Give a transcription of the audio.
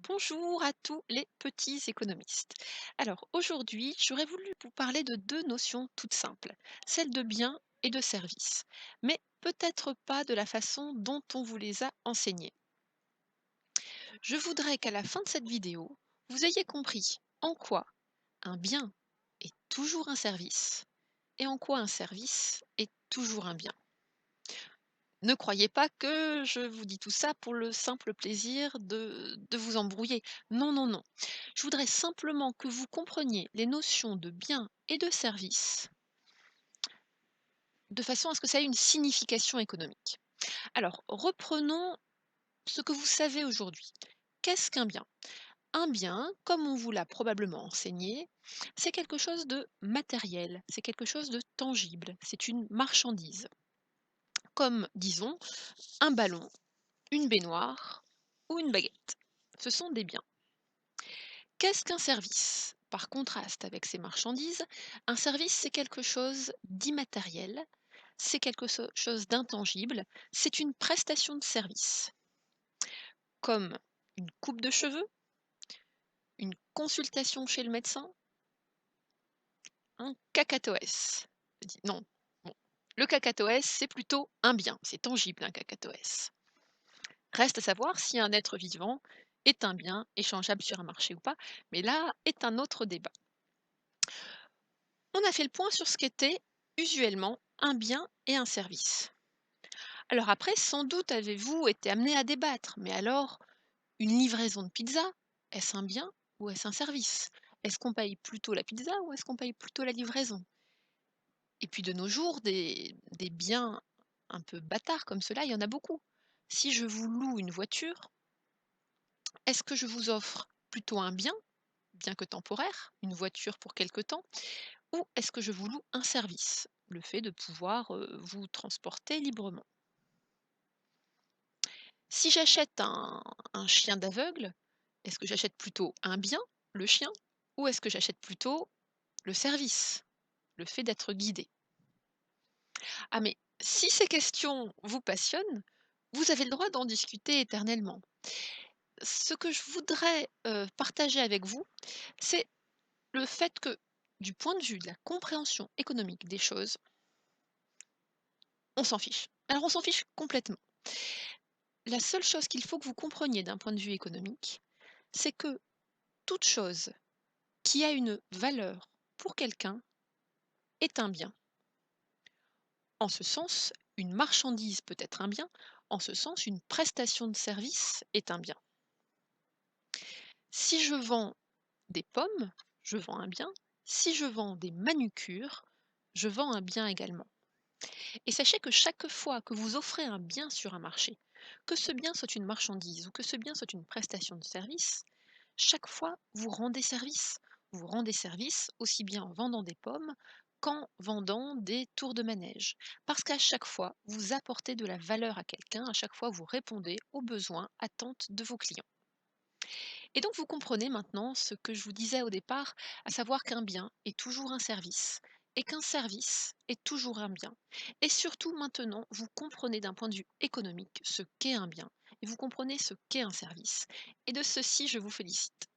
Bonjour à tous les petits économistes. Alors aujourd'hui, j'aurais voulu vous parler de deux notions toutes simples, celle de bien et de service, mais peut-être pas de la façon dont on vous les a enseignées. Je voudrais qu'à la fin de cette vidéo, vous ayez compris en quoi un bien est toujours un service et en quoi un service est toujours un bien. Ne croyez pas que je vous dis tout ça pour le simple plaisir de vous embrouiller. Non, non, non. Je voudrais simplement que vous compreniez les notions de bien et de service de façon à ce que ça ait une signification économique. Alors, reprenons ce que vous savez aujourd'hui. Qu'est-ce qu'un bien? Un bien, comme on vous l'a probablement enseigné, c'est quelque chose de matériel, c'est quelque chose de tangible, c'est une marchandise. Comme, disons, un ballon, une baignoire ou une baguette. Ce sont des biens. Qu'est-ce qu'un service? Par contraste avec ces marchandises, un service, c'est quelque chose d'immatériel, c'est chose d'intangible, c'est une prestation de service, comme une coupe de cheveux, une consultation chez le médecin, un cacatoès. Non, bon. Le cacatoès, c'est plutôt un bien, c'est tangible un cacatoès. Reste à savoir si un être vivant est un bien échangeable sur un marché ou pas, mais là est un autre débat. On a fait le point sur ce qu'était usuellement un bien et un service. Alors après, sans doute avez-vous été amené à débattre, mais alors, une livraison de pizza, est-ce un bien ou est-ce un service? Est-ce qu'on paye plutôt la pizza ou est-ce qu'on paye plutôt la livraison? Et puis de nos jours, des biens un peu bâtards comme cela, il y en a beaucoup. Si je vous loue une voiture, est-ce que je vous offre plutôt un bien, bien que temporaire, une voiture pour quelque temps, ou est-ce que je vous loue un service, le fait de pouvoir vous transporter librement? Si j'achète un chien d'aveugle, est-ce que j'achète plutôt un bien, le chien, ou est-ce que j'achète plutôt le service, le fait d'être guidé? Ah mais si ces questions vous passionnent, vous avez le droit d'en discuter éternellement. Ce que je voudrais partager avec vous, c'est le fait que, du point de vue de la compréhension économique des choses, on s'en fiche. Alors on s'en fiche complètement. La seule chose qu'il faut que vous compreniez d'un point de vue économique, c'est que toute chose qui a une valeur pour quelqu'un est un bien. En ce sens, une marchandise peut être un bien, en ce sens, une prestation de service est un bien. Si je vends des pommes, je vends un bien. Si je vends des manucures, je vends un bien également. Et sachez que chaque fois que vous offrez un bien sur un marché, que ce bien soit une marchandise ou que ce bien soit une prestation de service, chaque fois vous rendez service. Vous rendez service aussi bien en vendant des pommes qu'en vendant des tours de manège. Parce qu'à chaque fois, vous apportez de la valeur à quelqu'un, à chaque fois vous répondez aux besoins, attentes de vos clients. Et donc vous comprenez maintenant ce que je vous disais au départ, à savoir qu'un bien est toujours un service et qu'un service est toujours un bien. Et surtout maintenant, vous comprenez d'un point de vue économique ce qu'est un bien et vous comprenez ce qu'est un service. Et de ceci, je vous félicite.